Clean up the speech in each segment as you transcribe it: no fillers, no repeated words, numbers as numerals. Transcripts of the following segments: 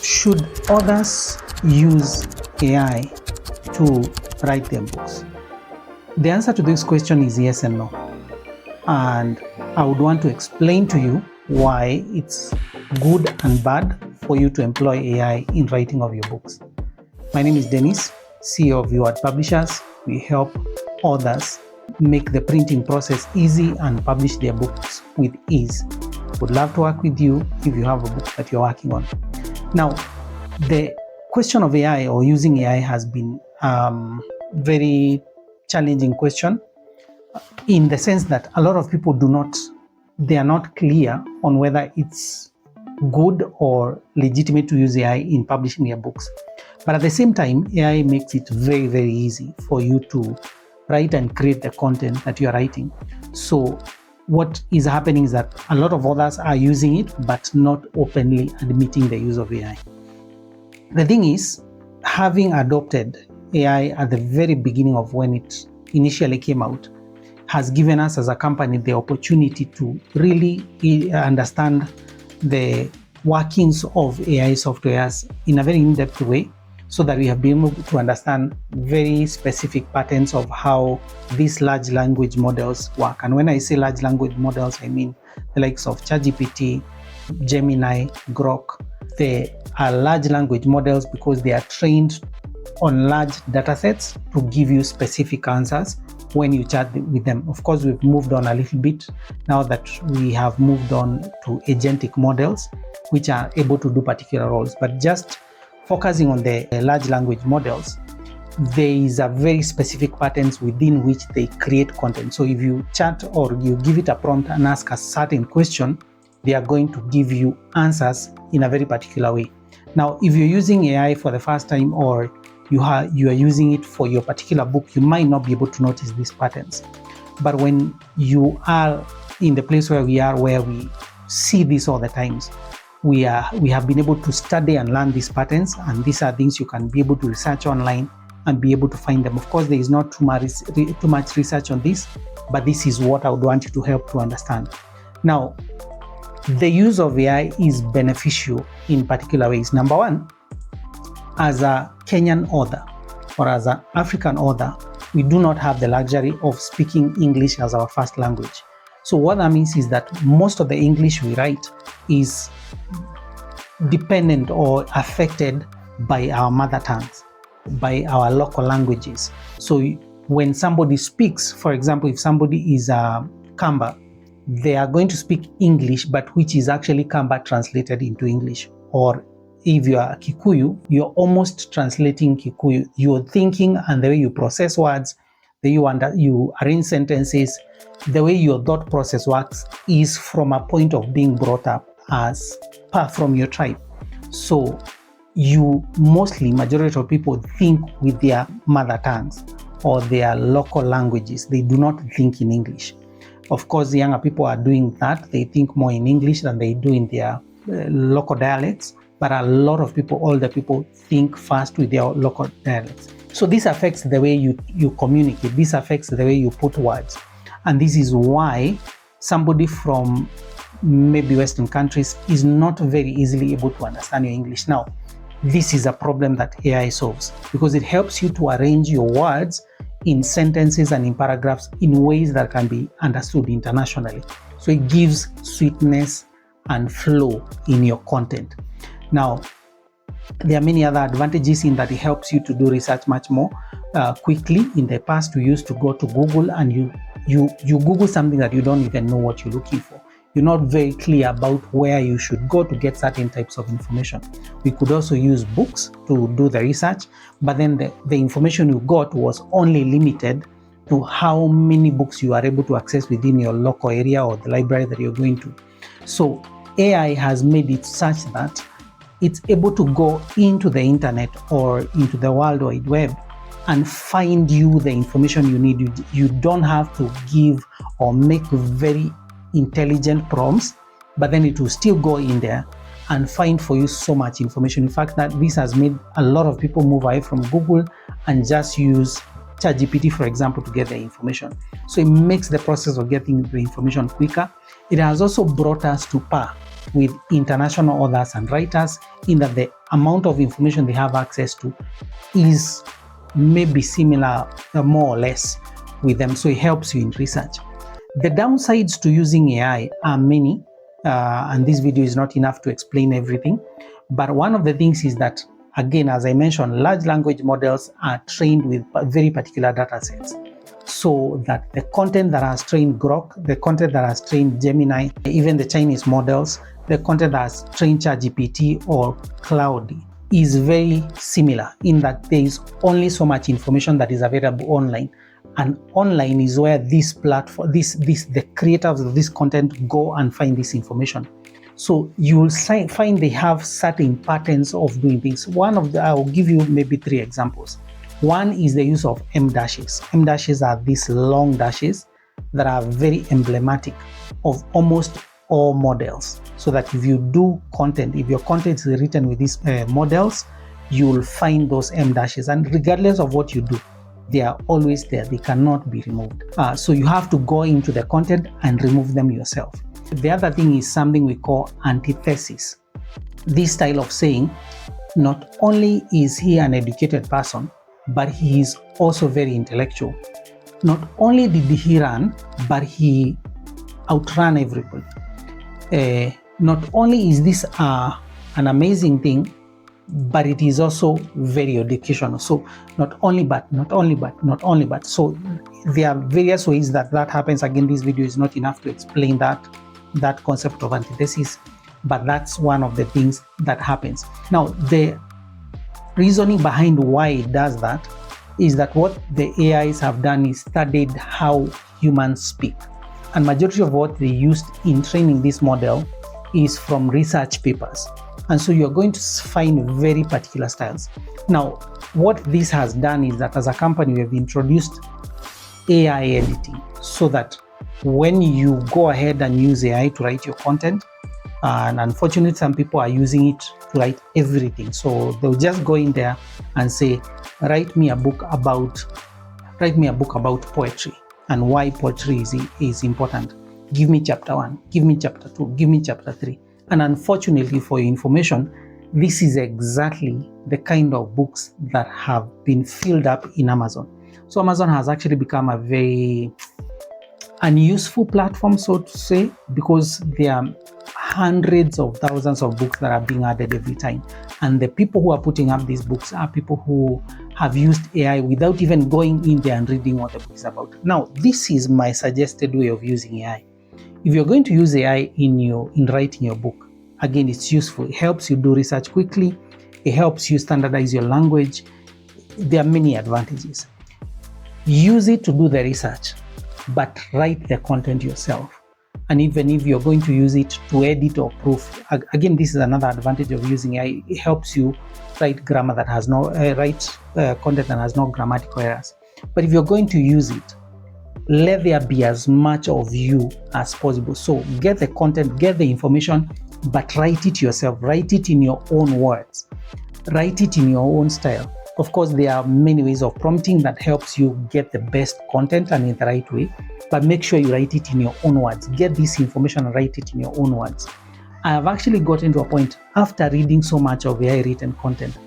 Should others use AI to write their books? The answer to this question is yes and no. And I would want to explain to you why it's good and bad for you to employ AI in writing of your books. My name is Dennis, CEO of 𝐻𝐫 Publishers. We help authors make the printing process easy and publish their books with ease. Would love to work with you if you have a book that you're working on. Now, the question of AI or using AI has been very challenging question, in the sense that a lot of people they are not clear on whether it's good or legitimate to use AI in publishing their books. But at the same time, AI makes it very, very easy for you to write and create the content that you are writing. So what is happening is that a lot of others are using it, but not openly admitting the use of AI. The thing is, having adopted AI at the very beginning of when it initially came out, has given us as a company the opportunity to really understand the workings of AI softwares in a very in-depth way, so that we have been able to understand very specific patterns of how these large language models work. And when I say large language models, I mean the likes of ChatGPT, Gemini, Grok. They are large language models because they are trained on large data sets to give you specific answers when you chat with them. Of course, we've moved on a little bit now that we have moved on to agentic models, which are able to do particular roles. But just focusing on the large language models, there is a very specific patterns within which they create content. So if you chat or you give it a prompt and ask a certain question, they are going to give you answers in a very particular way. Now, if you're using AI for the first time, or you are using it for your particular book, you might not be able to notice these patterns. But when you are in the place where we are, where we see this all the times, we have been able to study and learn these patterns, and these are things you can be able to research online and be able to find them. Of course, there is not too much research on this, but this is what I would want you to help to understand. Now, the use of AI is beneficial in particular ways. Number one, as a Kenyan author or as an African author, we do not have the luxury of speaking English as our first language. So what that means is that most of the English we write is dependent or affected by our mother tongues, by our local languages. So when somebody speaks, for example, if somebody is a Kamba, they are going to speak English, but which is actually Kamba translated into English. Or if you are Kikuyu, you're almost translating Kikuyu. Your thinking and the way you process words, the way you arrange sentences, the way your thought process works is from a point of being brought up as from your tribe. So majority of people think with their mother tongues or their local languages. They do not think in English. Of course, the younger people are doing that. They think more in English than they do in their local dialects. But a lot of people, older people, think fast with their local dialects. So this affects the way you communicate. This affects the way you put words. And this is why somebody from maybe Western countries is not very easily able to understand your English. Now, this is a problem that AI solves, because it helps you to arrange your words in sentences and in paragraphs in ways that can be understood internationally. So it gives sweetness and flow in your content. Now, there are many other advantages in that it helps you to do research much more quickly. In the past, we used to go to Google and you Google something that you don't even know what you're looking for. You're not very clear about where you should go to get certain types of information. We could also use books to do the research, but then the information you got was only limited to how many books you are able to access within your local area or the library that you're going to. So AI has made it such that it's able to go into the internet or into the World Wide Web and find you the information you need. You don't have to give or make very intelligent prompts, but then it will still go in there and find for you so much information. In fact, that this has made a lot of people move away from Google and just use ChatGPT, for example, to get the information. So it makes the process of getting the information quicker. It has also brought us to par. with international authors and writers, in that the amount of information they have access to is maybe similar, more or less, with them. So it helps you in research. The downsides to using AI are many, and this video is not enough to explain everything. But one of the things is that, again, as I mentioned, large language models are trained with very particular data sets. So that the content that has trained Grok, the content that has trained Gemini, even the Chinese models, the content that has trained ChatGPT or Cloud is very similar, in that there is only so much information that is available online. And online is where this platform, the creators of this content go and find this information. So you will find they have certain patterns of doing things. I'll give you maybe 3 examples. One is the use of M dashes. M dashes are these long dashes that are very emblematic of almost all models. So that if you do content, if your content is written with these models, you will find those M dashes. And regardless of what you do, they are always there. They cannot be removed. So you have to go into the content and remove them yourself. The other thing is something we call antithesis. This style of saying, not only is he an educated person, but he is also very intellectual. Not only did he run, but he outran everybody. Not only is this an amazing thing, but it is also very educational. So not only but. So there are various ways that happens. Again, this video is not enough to explain that concept of antithesis, but that's one of the things that happens. Now, the reasoning behind why it does that is that what the AIs have done is studied how humans speak. And majority of what they used in training this model is from research papers. And so you're going to find very particular styles. Now, what this has done is that as a company, we have introduced AI editing, so that when you go ahead and use AI to write your content, and unfortunately some people are using it to write everything. So they'll just go in there and say, write me a book about poetry and why poetry is important. Give me chapter 1, give me chapter 2, give me chapter 3. And unfortunately, for your information, this is exactly the kind of books that have been filled up in Amazon. So Amazon has actually become a very unuseful platform, so to say, because there are hundreds of thousands of books that are being added every time. And the people who are putting up these books are people who have used AI without even going in there and reading what the book is about. Now, this is my suggested way of using AI. If you're going to use AI in writing your book, again, it's useful. It helps you do research quickly. It helps you standardize your language. There are many advantages. Use it to do the research, but write the content yourself. And even if you're going to use it to edit or proof, again, this is another advantage of using AI. It helps you write grammar that has no content that has no grammatical errors. But if you're going to use it, let there be as much of you as possible. So get the content, get the information, but write it yourself. Write it in your own words. Write it in your own style. Of course, there are many ways of prompting that helps you get the best content and in the right way, but make sure you write it in your own words. Get this information and write it in your own words. I have actually gotten to a point, after reading so much of AI written content,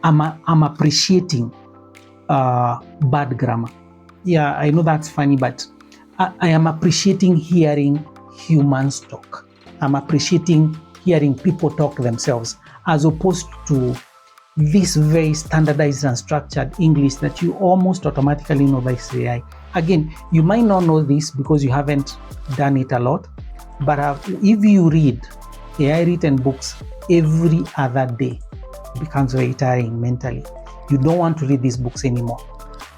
I'm appreciating bad grammar. Yeah, I know that's funny, but I am appreciating hearing humans talk. I'm appreciating hearing people talk themselves, as opposed to this very standardized and structured English that you almost automatically know by AI. Again, you might not know this because you haven't done it a lot, but if you read AI written books every other day, it becomes very tiring mentally. You don't want to read these books anymore.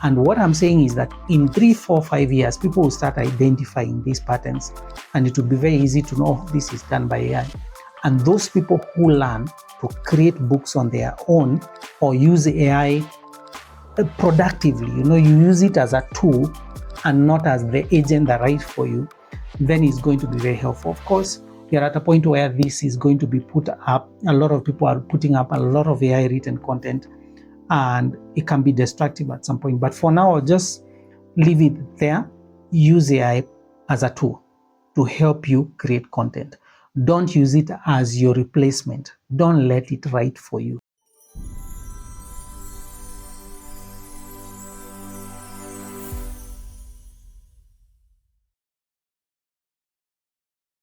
And what I'm saying is that in 3, 4, 5 years, people will start identifying these patterns, and it will be very easy to know this is done by AI. And those people who learn to create books on their own or use AI productively, you use it as a tool and not as the agent that writes for you, then it's going to be very helpful. Of course, we are at a point where this is going to be put up. A lot of people are putting up a lot of AI written content, and it can be destructive at some point. But for now, I'll just leave it there. Use AI as a tool to help you create content. Don't use it as your replacement. Don't let it write for you.